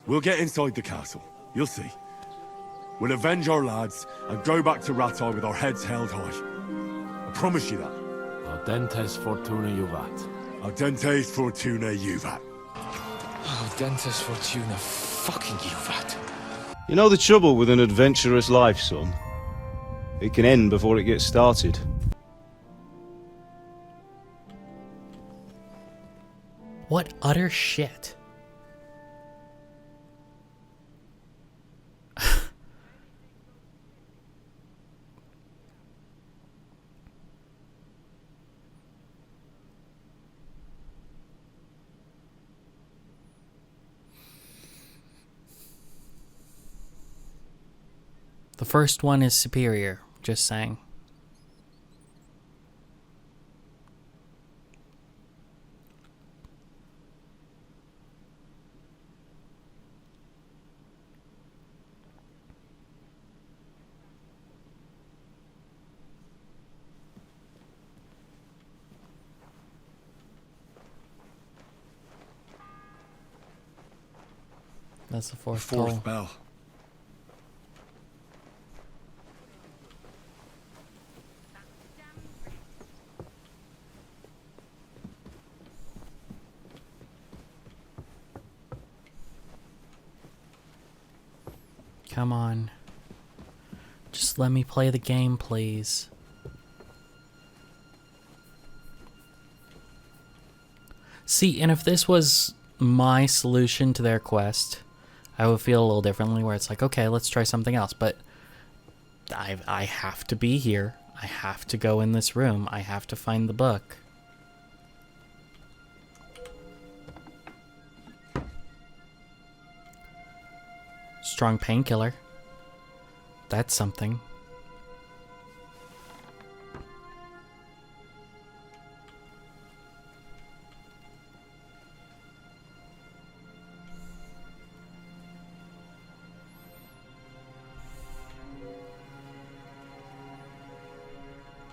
We'll get inside the castle. You'll see. We'll avenge our lads and go back to Rattay with our heads held high. I promise you that. Audentes fortuna juvat. Audentes fortuna juvat. Audentes fortuna fucking juvat. You know the trouble with an adventurous life, son? It can end before it gets started. What utter shit. The first one is superior, just saying. That's the fourth toll. Bell. Come on. Just let me play the game, please. See, and if this was my solution to their quest, I would feel a little differently, where it's like, okay, let's try something else. But I have to be here. I have to go in this room. I have to find the book. Strong painkiller. That's something.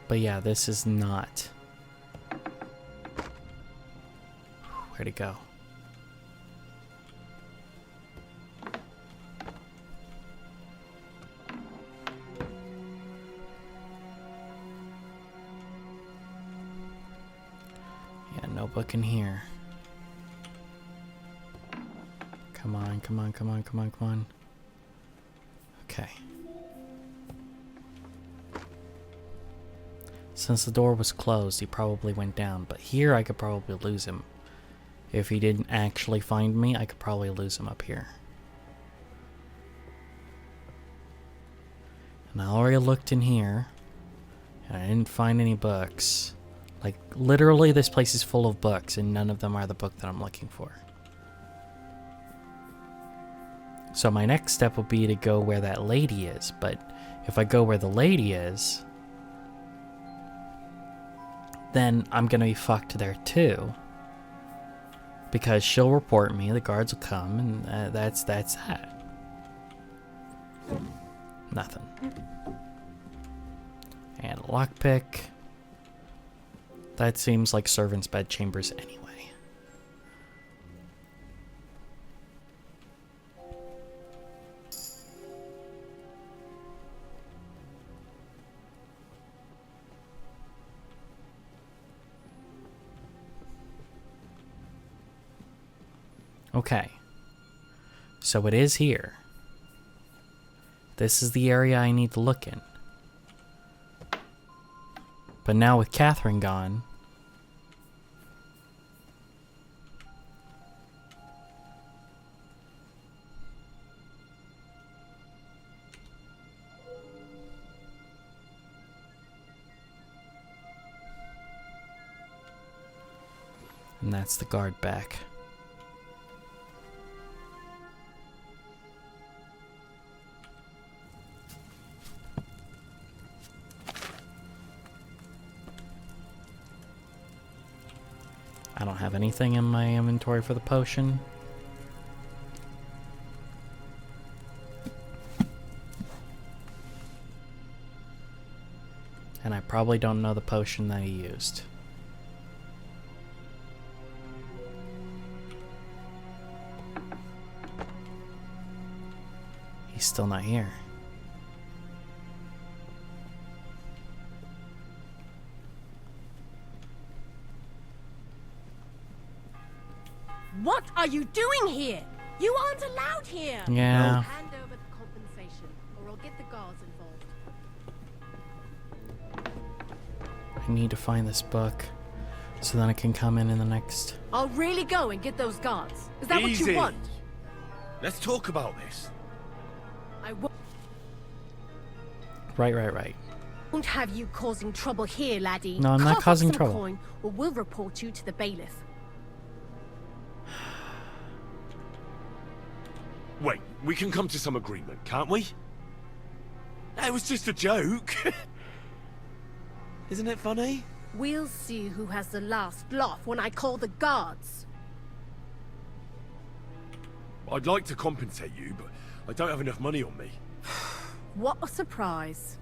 But yeah, this is not. Where'd it go? Yeah, no book in here. Come on, come on, come on, come on, come on. Okay. Since the door was closed, he probably went down. But here I could probably lose him. If he didn't actually find me, I could probably lose him up here. And I already looked in here. And I didn't find any books. Like, literally this place is full of books. And none of them are the book that I'm looking for. So my next step would be to go where that lady is. But if I go where the lady is, then I'm gonna be fucked there too. Because she'll report me, the guards will come, and that's that. Nothing. And a lockpick. That seems like servants' bedchambers anyway. Okay, so it is here. This is the area I need to look in. But now with Catherine gone, and that's the guard back. I don't have anything in my inventory for the potion. And I probably don't know the potion that he used. He's still not here. What are you doing here? You aren't allowed here. Yeah. Hand over the compensation, or I'll get the guards involved. I need to find this book so then I can come in the next. I'll really go and get those guards. Is that what Easy. you want? Let's talk about this. I Right. won't have you causing trouble here, laddie. No, I'm not Cough up causing some trouble. Coin, or we'll report you to the bailiff. Wait, we can come to some agreement, can't we? It was just a joke. Isn't it funny? We'll see who has the last laugh when I call the guards. I'd like to compensate you, but I don't have enough money on me. What a surprise.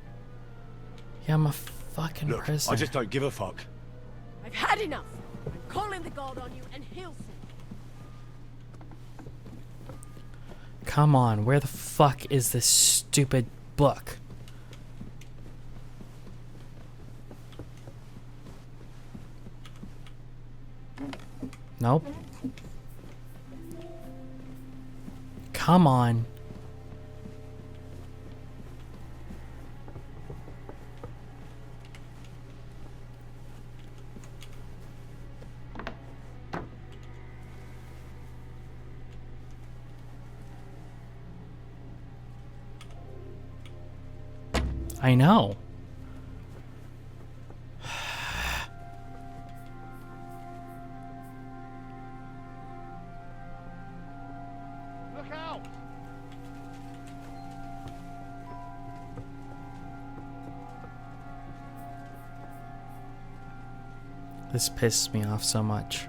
Yeah, I'm a fucking Look, prisoner. I just don't give a fuck. I've had enough. I'm calling the guard on you and he'll see. Come on, where the fuck is this stupid book? Nope. Come on. I know. Look out! This pisses me off so much.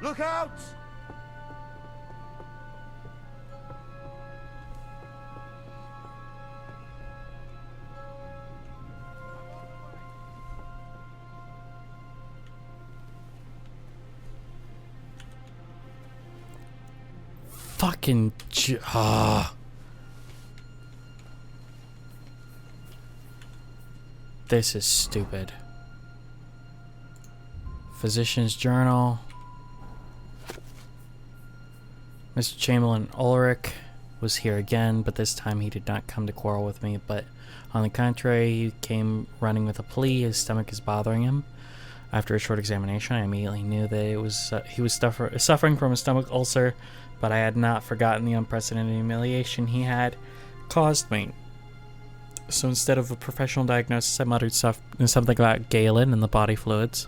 Look out! Fucking This is stupid. Physician's journal. Mr. Chamberlain Ulrich was here again, but this time he did not come to quarrel with me, but on the contrary, he came running with a plea. His stomach is bothering him. After a short examination, I immediately knew that it was he was suffering from a stomach ulcer, but I had not forgotten the unprecedented humiliation he had caused me. So instead of a professional diagnosis, I muttered something about Galen and the body fluids.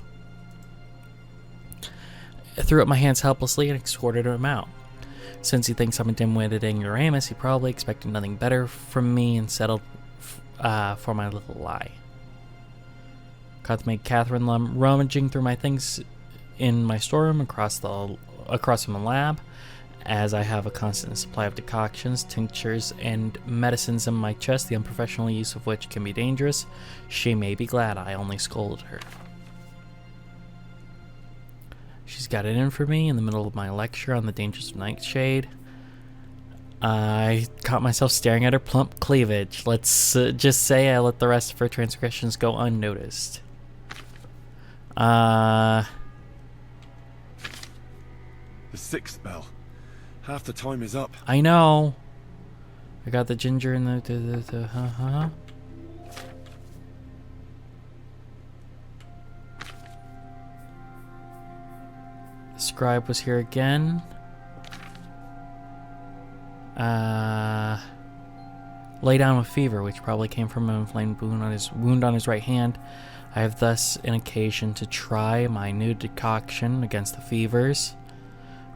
I threw up my hands helplessly and escorted him out. Since he thinks I'm a dim-witted ignoramus, he probably expected nothing better from me and settled for my little lie. Caught the maid Catherine rummaging through my things in my storeroom across from the lab, as I have a constant supply of decoctions, tinctures, and medicines in my chest, the unprofessional use of which can be dangerous. She may be glad I only scolded her. She's got it in for me in the middle of my lecture on the dangers of nightshade. I caught myself staring at her plump cleavage. Let's just say I let the rest of her transgressions go unnoticed. The sixth bell. Half the time is up. I know. I got the ginger and the The scribe was here again. Lay down with fever, which probably came from an inflamed wound on his right hand. I have thus an occasion to try my new decoction against the fevers,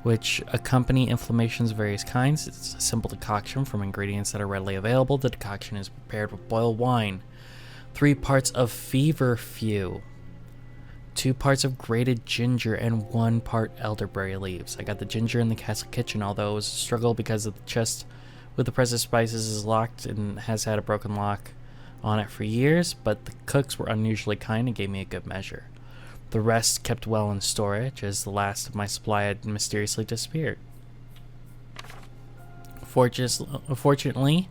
which accompany inflammations of various kinds. It's a simple decoction from ingredients that are readily available. The decoction is prepared with boiled wine, 3 parts of feverfew, 2 parts of grated ginger, and 1 part elderberry leaves. I got the ginger in the castle kitchen, although it was a struggle because the chest with the precious spices is locked and has had a broken lock on it for years, but the cooks were unusually kind and gave me a good measure. The rest kept well in storage, as the last of my supply had mysteriously disappeared. Fortunately,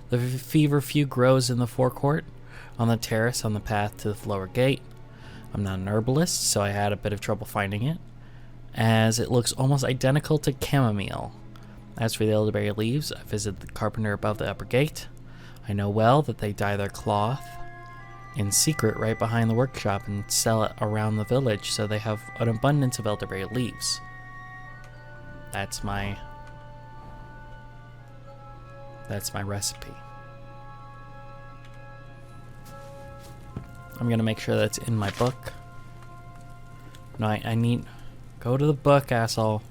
the feverfew grows in the forecourt, on the terrace on the path to the lower gate. I'm not an herbalist, so I had a bit of trouble finding it, as it looks almost identical to chamomile. As for the elderberry leaves, I visited the carpenter above the upper gate. I know well that they dye their cloth in secret right behind the workshop and sell it around the village, so they have an abundance of elderberry leaves. That's my recipe. I'm gonna make sure that's in my book. No, I need... Go to the book, asshole.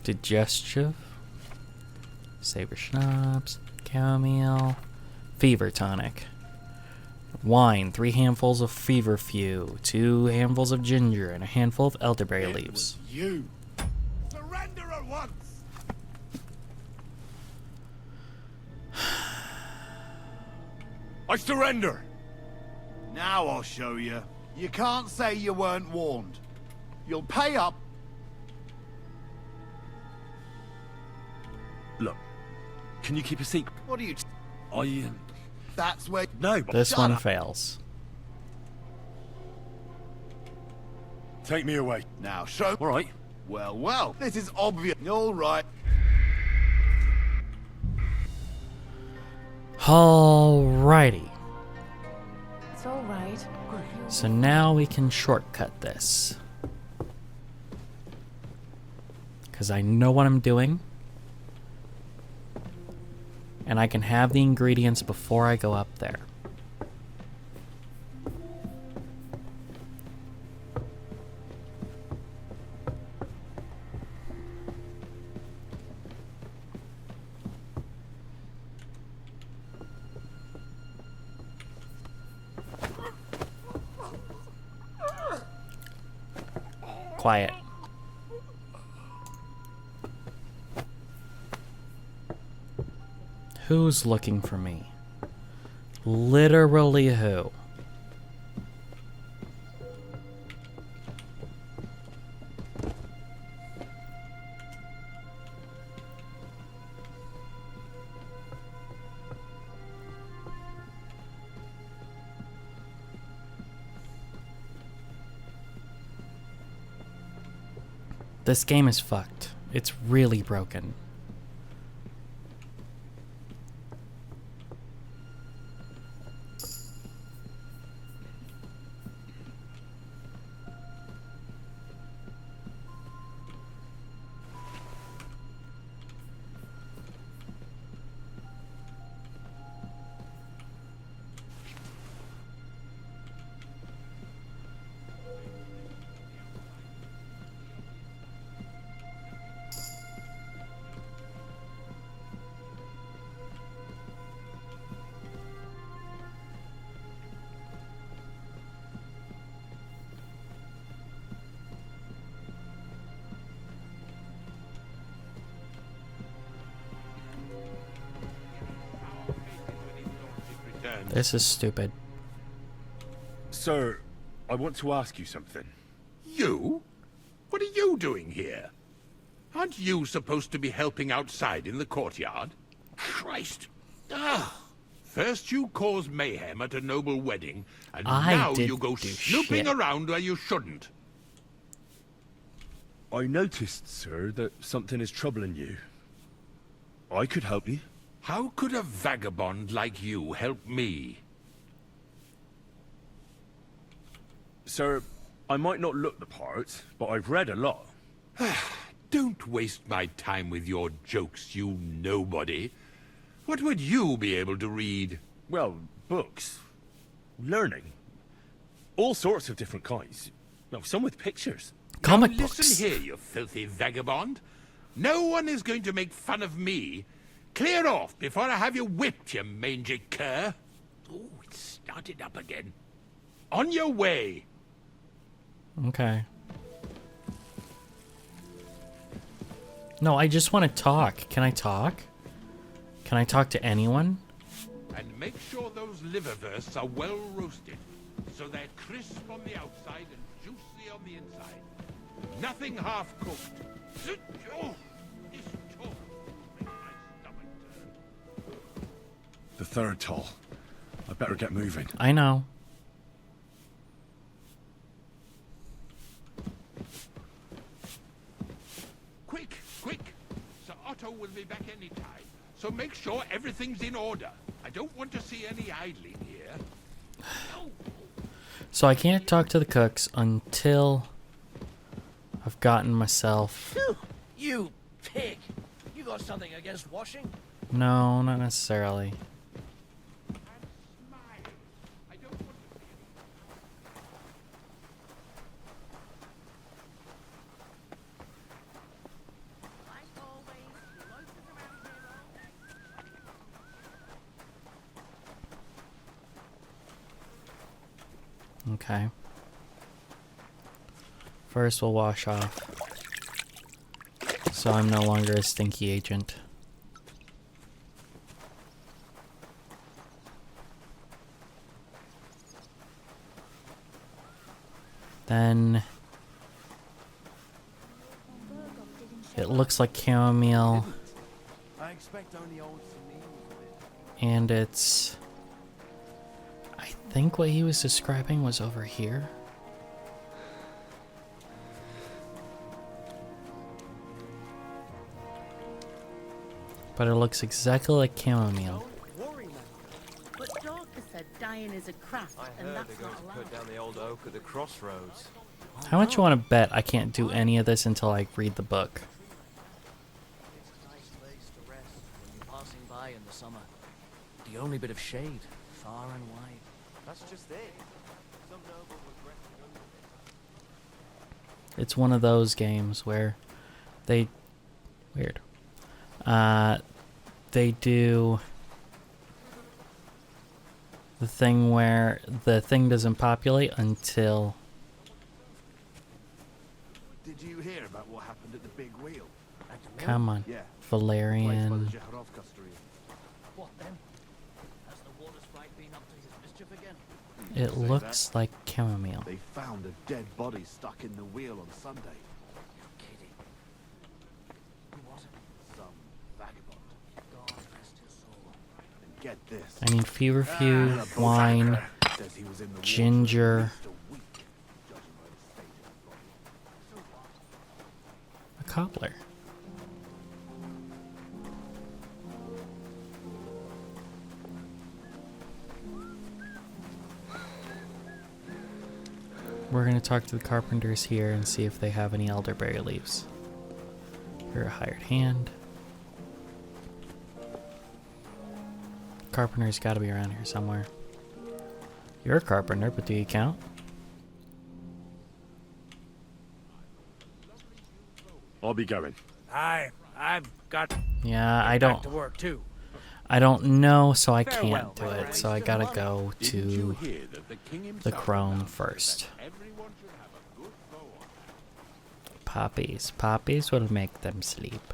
Digestive. Savor schnapps. Chamomile. Fever tonic. Wine. 3 handfuls of feverfew. 2 handfuls of ginger. And a handful of elderberry leaves. You. Surrender at once. I surrender. Now I'll show you. You can't say you weren't warned. You'll pay up. Look, can you keep a secret? What are you... That's where... No. This Shut one up. fails. Take me away. Now show... All right. Well, well. This is obvious. All right. Alrighty. It's all right. So now we can shortcut this. Because I know what I'm doing. And I can have the ingredients before I go up there. Quiet. Who's looking for me? Literally who? This game is fucked. It's really broken. This is stupid. Sir, I want to ask you something. You? What are you doing here? Aren't you supposed to be helping outside in the courtyard? Christ. Ah. First you cause mayhem at a noble wedding, and I now didn't you go do snooping shit. around where you shouldn't. I noticed, sir, that something is troubling you. I could help you. How could a vagabond like you help me? Sir, I might not look the part, but I've read a lot. Don't waste my time with your jokes, you nobody. What would you be able to read? Well, books. Learning. All sorts of different kinds. Well, some with pictures. Comic Now books. listen here, you filthy vagabond. No one is going to make fun of me. Clear off before I have you whipped, you mangy cur. Oh, it started up again. On your way. Okay. No, I just want to talk. Can I talk? Can I talk to anyone? And make sure those liverwursts are well roasted, so they're crisp on the outside and juicy on the inside. Nothing half-cooked. Oh, this talk makes my stomach turn. The third toll. I better get moving. I know. Quick, quick! Sir Otto will be back any time, so make sure everything's in order. I don't want to see any idling here. So I can't talk to the cooks until I've gotten myself... You pig! You got something against washing? No, not necessarily. And smile. I don't want to see Like always, loafers around here all day. Okay. First we'll wash off. So I'm no longer a stinky agent. Then it looks like chamomile, I expect only old Celine was with. and it's... I think what he was describing was over here. But it looks exactly like chamomile. Don't worry, man. But Dorcas said dying is a craft, and that's not allowed. down the old oak at the crossroads. How much you want to bet I can't do any of this until I read the book? It's a nice place to rest when you're passing by in the summer. The only bit of shade, far and wide. That's just it. Some noble was resting under it. It's one of those games where they... Weird. They do the thing where the thing doesn't populate until... Did you hear about what happened at the big wheel? Come on. Yeah. Valerian. What then? Has the water sprite been up to his mischief again? It looks like chamomile. They found a dead body stuck in the wheel on Sunday. You're kidding. Who was it? Some vagabond. God rest his soul. And get this. I need feverfew, wine, Says he was in the water ginger, at least a week, judging by the state of his body. a cobbler. We're going to talk to the carpenters here and see if they have any elderberry leaves. You're a hired hand. Carpenter's got to be around here somewhere. You're a carpenter, but do you count? I'll be going. I've got Yeah, I back to don't. work too. I don't know, so I Farewell, can't do my it. friend. So I gotta go Didn't you to hear that the king the himself crone announced first. that everyone should have a good bow on? Poppies. Poppies will make them sleep.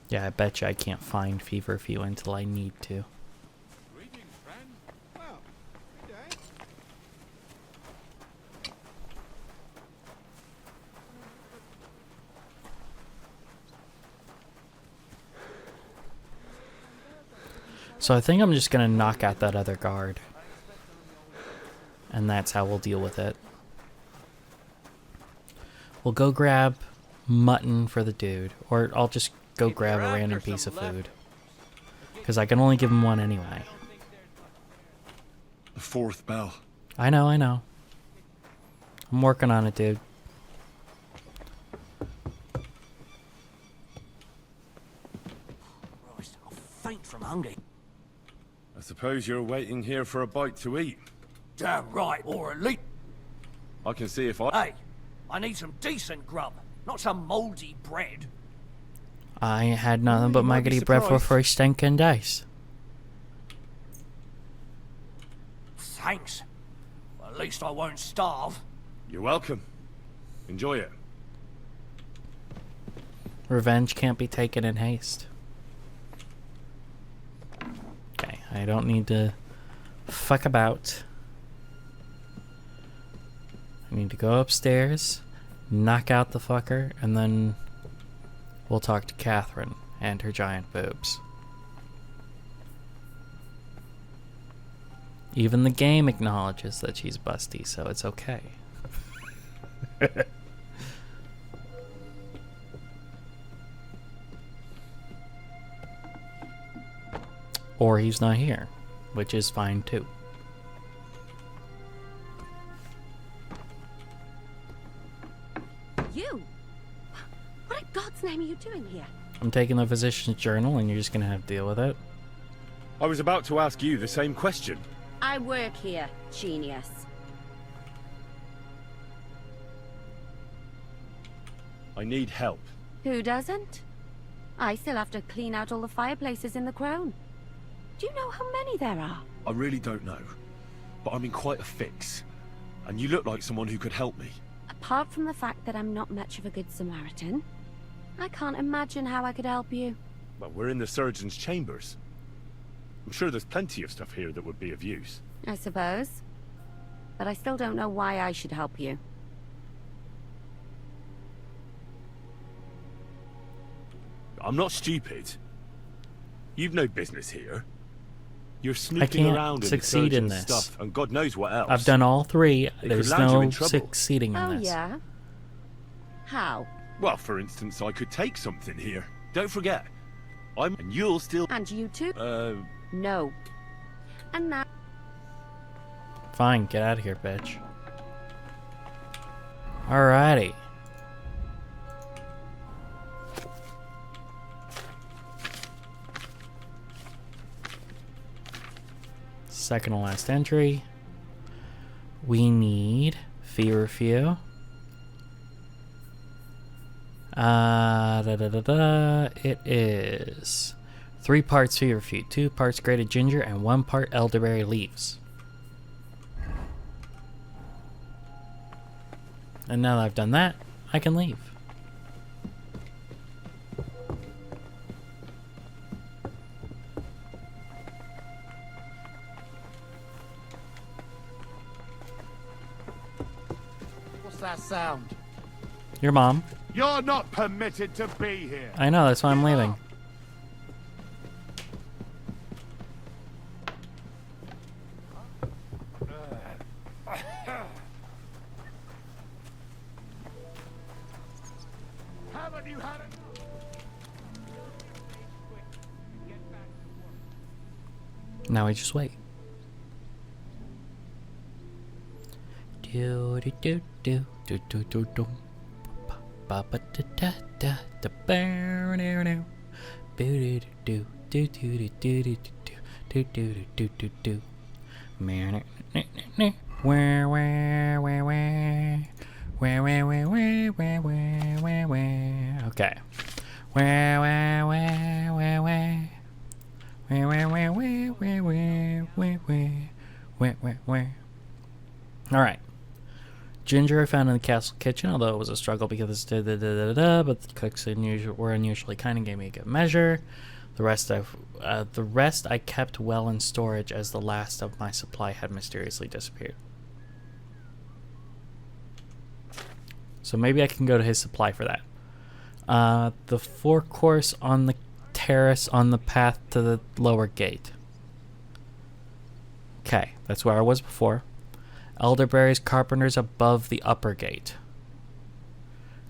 Yeah, I bet you I can't find feverfew until I need to. Greetings, friend. Well, good day. So I think I'm just gonna knock out that other guard. And that's how we'll deal with it. We'll go grab mutton for the dude. Or I'll just go grab a random piece of food. Because I can only give him one anyway. The fourth bell. I know, I know. I'm working on it, dude. Christ, I'll faint from hunger. I suppose you're waiting here for a bite to eat. Damn right, or at least. I can see if I... Hey, I need some decent grub, not some mouldy bread. I ain't had nothing but you might be maggoty bread for surprised. 3 stinking days. Thanks. At least I won't starve. You're welcome. Enjoy it. Revenge can't be taken in haste. Okay, I don't need to fuck about. I need to go upstairs, knock out the fucker, and then we'll talk to Catherine and her giant boobs. Even the game acknowledges that she's busty, so it's okay. Or he's not here, which is fine too. You? What in God's name are you doing here? I'm taking the physician's journal and you're just gonna have to deal with it. I was about to ask you the same question. I work here, genius. I need help. Who doesn't? I still have to clean out all the fireplaces in the Crown. Do you know how many there are? I really don't know, but I'm in quite a fix. And you look like someone who could help me. Apart from the fact that I'm not much of a good Samaritan, I can't imagine how I could help you. Well, we're in the surgeon's chambers. I'm sure there's plenty of stuff here that would be of use. I suppose. But I still don't know why I should help you. I'm not stupid. You've no business here. You're snooping can't around in the succeed in surgeon's this. stuff, and God knows what else. I've done all 3. could There's land you no in trouble. succeeding in Oh, this. yeah? How? Well, for instance, I could take something here. Don't forget, and you'll still... And you too? No. And now... Fine, get out of here, bitch. Alrighty. Second to last entry. We need feverfew. It is 3 parts feverfew, 2 parts grated ginger, and 1 part elderberry leaves. And now that I've done that, I can leave. What's that sound? Your mom. You're not permitted to be here. I know, that's why I'm leaving. Haven't you had it? Now we just wait. Do do do do do do do do. Ba ba da da da da ba do do. Boo do do do do do do do do do do do do. Where where where where where where where where where where where where. Okay. Where where where where where. Where. Alright. Ginger I found in the castle kitchen, although it was a struggle because but the cooks were unusually kind and gave me a good measure. The rest I kept well in storage as the last of my supply had mysteriously disappeared. So maybe I can go to his supply for that. The 4-course on the terrace on the path to the lower gate. Okay, that's where I was before. Elderberries, carpenters above the upper gate.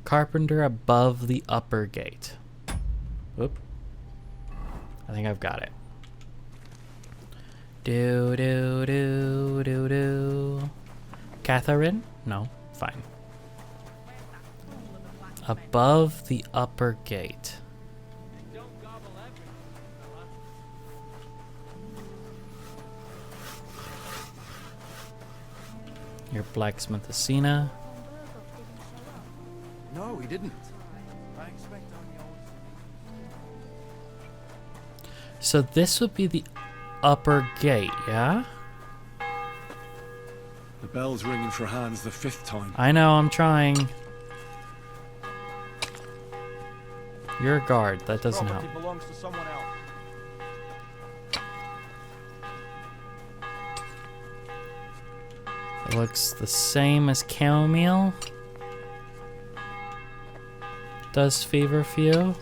Carpenter above the upper gate. Whoop. I think I've got it. Do do do do do. Catherine? No, fine. Above the upper gate. Your blacksmith Asina. No, he didn't. So this would be the upper gate, yeah? The bell's ringing for Hans the 5th time. I know, I'm trying. You're a guard, that doesn't help. belongs to someone else. It looks the same as chamomile. Does feverfew.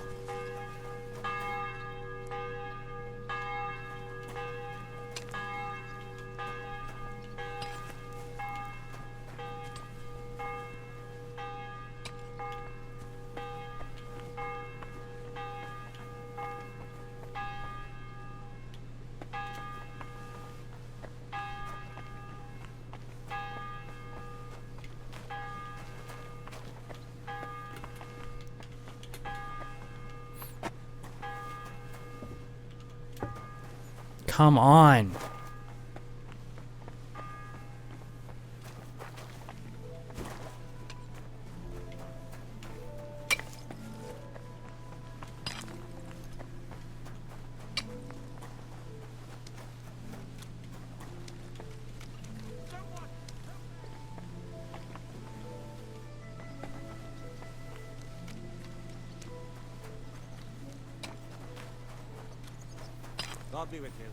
Come on. God be with you.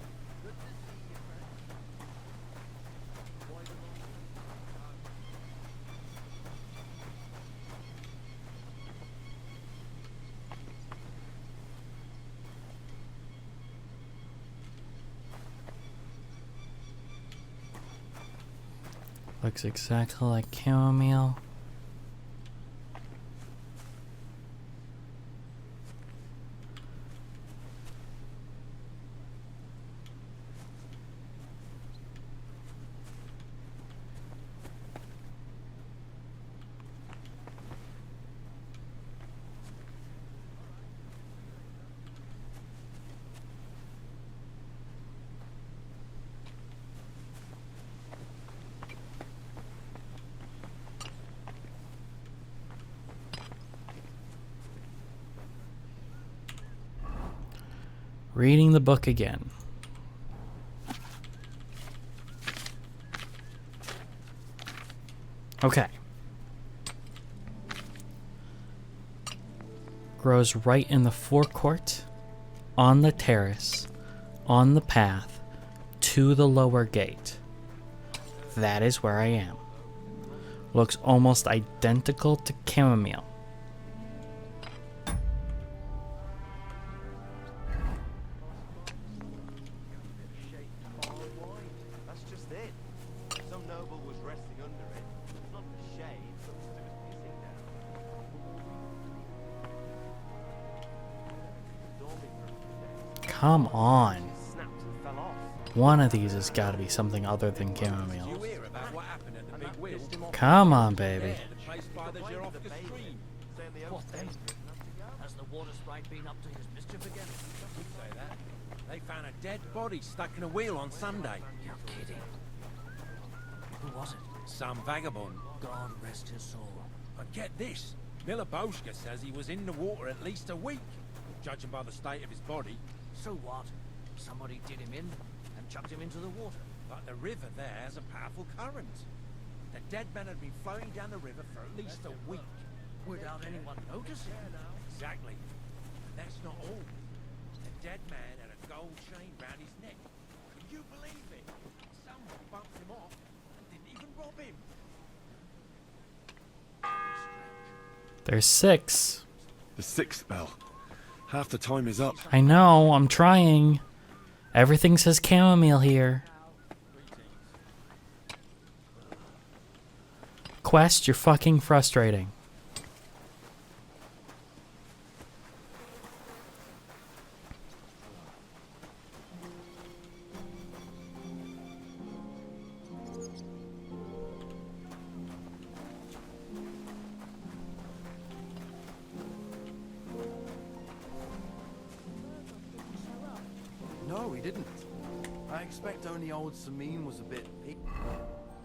Looks exactly like chamomile. Reading the book again. Okay. Grows right in the forecourt, on the terrace, on the path, to the lower gate. That is where I am. Looks almost identical to chamomile. That's just it. Some noble was resting under it. Not the shade, something to do with pissing down. Come on. Snapped and fell off. One of these has got to be something other than chamomile. You hear about what happened at the big wheel? Come on, baby. The place by the Girofka stream. What then? Has the water sprite been up to his mischief again? You say that. They found a dead body stuck in a wheel on Sunday. You're kidding. Who was it? Some vagabond. God rest his soul. And get this. Miloboshka says he was in the water at least a week. Judging by the state of his body. So what? Somebody did him in and chucked him into the water. But the river there has a powerful current. The dead man had been flowing down the river for at least a week. Without anyone noticing. Exactly. And that's not all. The dead man had a gold chain round his neck. Can you believe it? Someone bumped him off and didn't even rob him. There's 6. The 6th bell. Half the time is up. I know, I'm trying. Everything says chamomile here. Quest, you're fucking frustrating. No, he didn't. I expect only old Samin was a bit...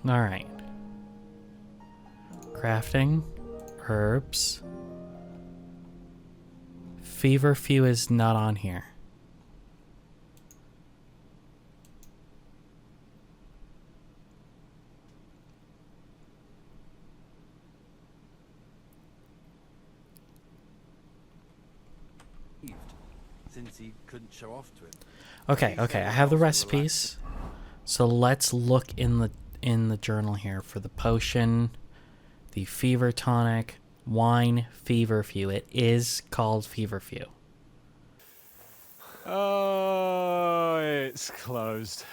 Alright. Crafting. Herbs. Feverfew is not on here. Since he couldn't show off to him. Okay, I have the recipes. So let's look in the journal here for the potion, the fever tonic, wine, feverfew. It is called feverfew. Oh, it's closed.